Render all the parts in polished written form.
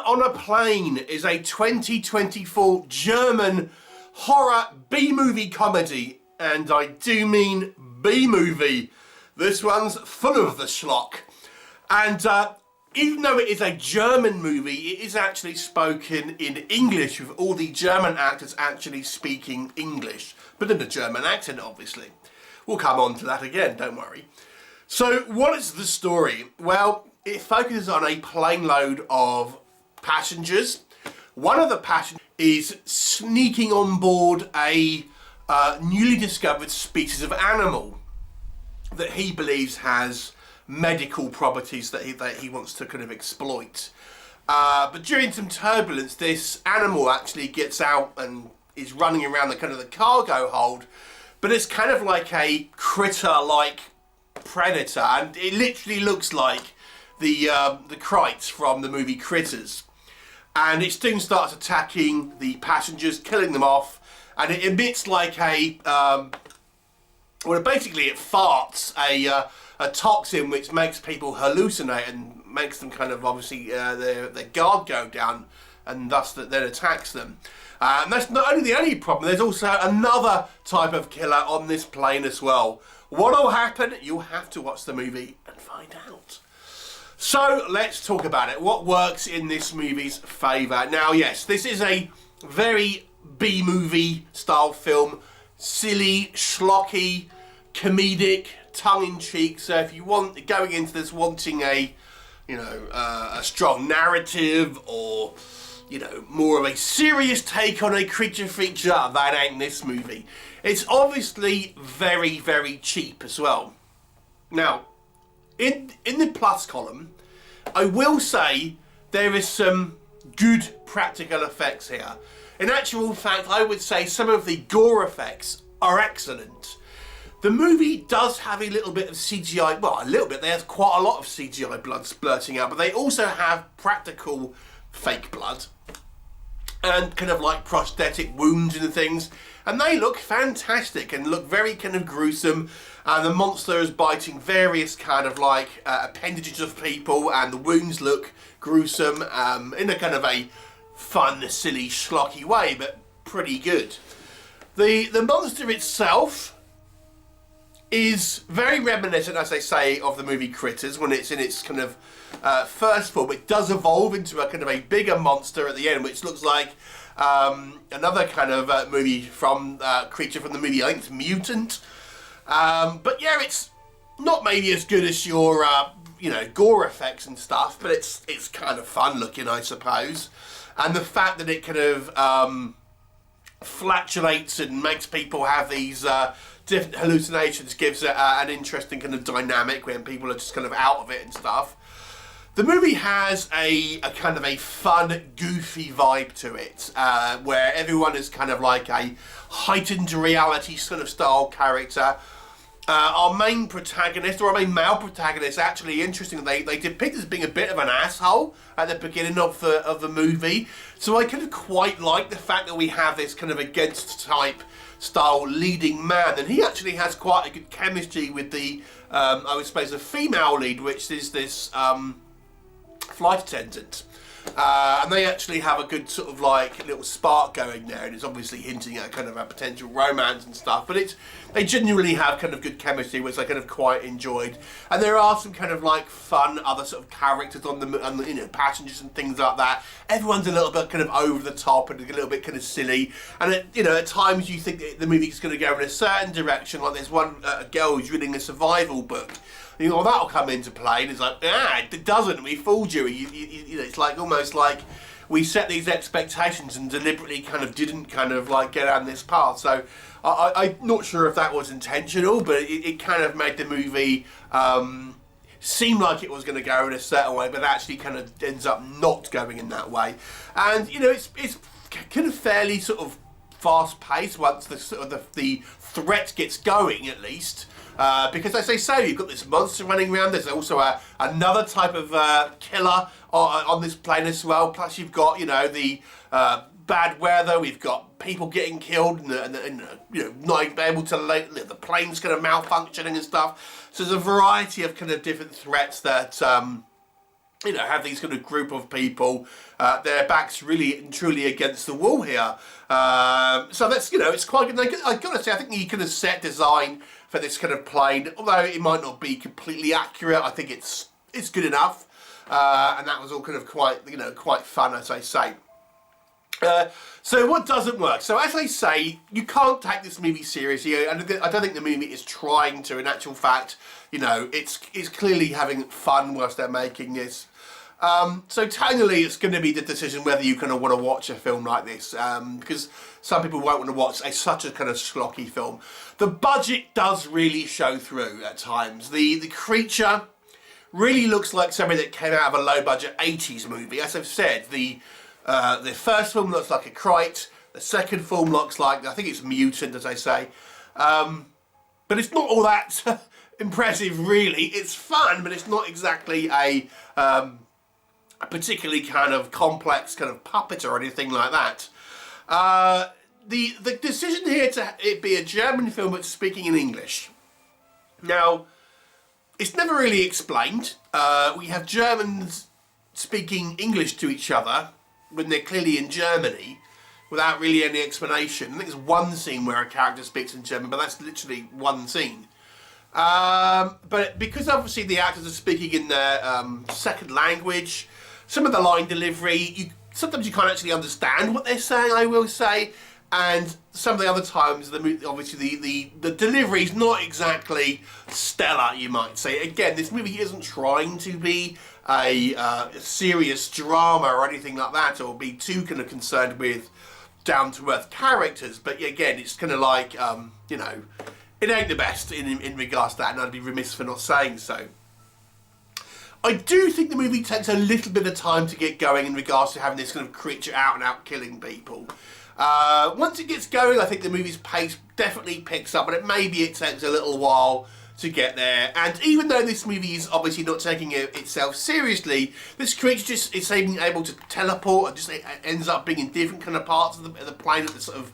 on a Plane is a 2024 German horror B-movie comedy, and I do mean B-movie. This one's full of the schlock. And even though it is a German movie, it is actually spoken in English, with all the German actors actually speaking English, but in a German accent, obviously. We'll come on to that again, don't worry. So, what is the story? Well, it focuses on a plane load of passengers. One of the passengers is sneaking on board a newly discovered species of animal that he believes has medical properties that he wants to kind of exploit. But during some turbulence, this animal actually gets out and is running around the kind of the cargo hold, but it's kind of like a critter-like predator, and it literally looks like the Krites from the movie Critters. And it soon starts attacking the passengers, killing them off, and it emits like a well, basically it farts a toxin which makes people hallucinate and makes them kind of obviously their guard go down, and thus that then attacks them. And that's not only the only problem, there's also another type of killer on this plane as well. What will happen? You'll have to watch the movie and find out. So let's talk about it. What works in this movie's favour? Now, yes, this is a very B-movie style film. Silly, schlocky, comedic, tongue-in-cheek. So if you want, going into this wanting a, a strong narrative, or, more of a serious take on a creature feature, that ain't this movie. It's obviously very, very cheap as well. Now, in the plus column, I will say there is some good practical effects here. In actual fact, I would say some of the gore effects are excellent. The movie does have a little bit of CGI, well, a little bit, there's quite a lot of CGI blood splurting out, but they also have practical fake blood and kind of like prosthetic wounds and things, and they look fantastic and look very kind of gruesome. And the monster is biting various kind of like appendages of people, and the wounds look gruesome in a kind of a fun, silly, schlocky way, but pretty good. The monster itself is very reminiscent, as they say, of the movie Critters when it's in its kind of first form. It does evolve into a kind of a bigger monster at the end, which looks like another kind of movie from creature from the movie, I think it's Mutant. But yeah, it's not maybe as good as your gore effects and stuff, but it's kind of fun looking, I suppose. And the fact that it kind of flatulates and makes people have these different hallucinations gives it an interesting kind of dynamic when people are just kind of out of it and stuff. The movie has a kind of a fun, goofy vibe to it, where everyone is kind of like a heightened reality sort of style character. Our main protagonist, or our main male protagonist, actually interesting. They depict as being a bit of an asshole at the beginning of the movie. So I kind of quite like the fact that we have this kind of against type style leading man, and he actually has quite a good chemistry with the I would suppose the female lead, which is this flight attendant. And they actually have a good sort of like little spark going there, and it's obviously hinting at kind of a potential romance and stuff, but they genuinely have kind of good chemistry, which I kind of quite enjoyed. And there are some kind of like fun other sort of characters on the passengers and things like that. Everyone's a little bit kind of over the top and a little bit kind of silly, and at times you think that the movie's going to go in a certain direction. Like there's one girl who's reading a survival book. Well, that'll come into play, and it's like, it doesn't. We fooled you. It's like almost like we set these expectations and deliberately kind of didn't kind of like get on this path. So I'm not sure if that was intentional, but it kind of made the movie seem like it was going to go in a certain way, but actually kind of ends up not going in that way. And it's kind of fairly sort of fast paced once the sort of the threat gets going, at least. Because as they say, you've got this monster running around. There's also another type of killer on this plane as well. Plus you've got, the bad weather. We've got people getting killed and not able to, the plane's kind of malfunctioning and stuff. So there's a variety of kind of different threats that you know, have these kind of group of people, their backs really and truly against the wall here. So that's, you know, it's quite good. I've got to say, I think the kind of set design for this kind of plane, although it might not be completely accurate, I think it's good enough. And that was all kind of quite, you know, quite fun, as I say. So what doesn't work? So as I say, you can't take this movie seriously. I don't think the movie is trying to. In actual fact, you know, it's clearly having fun whilst they're making this. So tonally, it's going to be the decision whether you kind of want to watch a film like this, because some people won't want to watch such a kind of schlocky film. The budget does really show through at times. The creature really looks like something that came out of a low-budget 80s movie. As I've said, the first film looks like a Krite. The second film looks like, I think it's Mutant, as I say. But it's not all that impressive, really. It's fun, but it's not exactly a particularly kind of complex kind of puppet or anything like that. The decision here to it be a German film but speaking in English. Now, it's never really explained. We have Germans speaking English to each other when they're clearly in Germany without really any explanation. I think there's one scene where a character speaks in German, but that's literally one scene. But because obviously the actors are speaking in their second language, some of the line delivery, sometimes you can't actually understand what they're saying, I will say, and some of the other times, obviously the delivery is not exactly stellar, you might say. Again, this movie isn't trying to be a serious drama or anything like that, or be too kind of concerned with down-to-earth characters, but again, it's kind of like, you know, it ain't the best in regards to that, and I'd be remiss for not saying so. I do think the movie takes a little bit of time to get going in regards to having this kind of creature out and out killing people. Once it gets going, I think the movie's pace definitely picks up, but maybe it takes a little while to get there. And even though this movie is obviously not taking itself seriously, this creature just is able to teleport and just ends up being in different kind of parts of the plane at the sort of,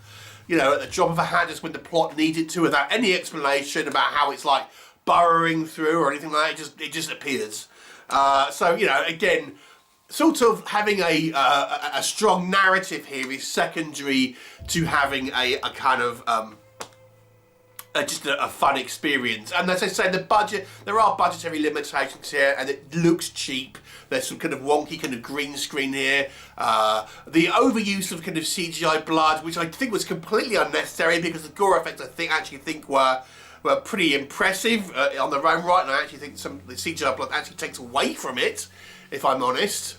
you know, at the drop of a hat, just when the plot needed to, without any explanation about how it's like burrowing through or anything like that. It just appears. So, you know, again, sort of having a strong narrative here is secondary to having a kind of just a fun experience. And as I say, the budget, there are budgetary limitations here, and it looks cheap. There's some kind of wonky kind of green screen here. The overuse of kind of CGI blood, which I think was completely unnecessary, because the gore effects I actually think were pretty impressive on their own right, and I actually think some of the CGI blood actually takes away from it, if I'm honest.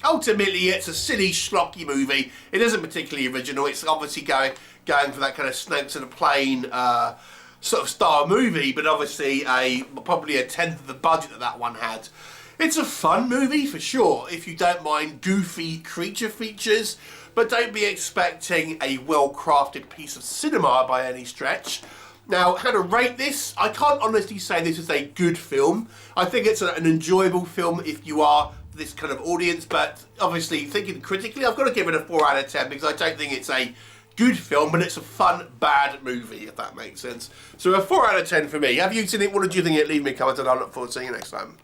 Ultimately, it's a silly, schlocky movie. It isn't particularly original. It's obviously going for that kind of snakes in a plane sort of style movie, but obviously probably a tenth of the budget that one had. It's a fun movie for sure, if you don't mind goofy creature features, but don't be expecting a well-crafted piece of cinema by any stretch. Now, how to rate this? I can't honestly say this is a good film. I think it's an enjoyable film if you are this kind of audience, but obviously, thinking critically, I've got to give it a 4 out of 10, because I don't think it's a good film, but it's a fun, bad movie, if that makes sense. So a 4 out of 10 for me. Have you seen it? What did you think of it? Leave me a comment, and I look forward to seeing you next time.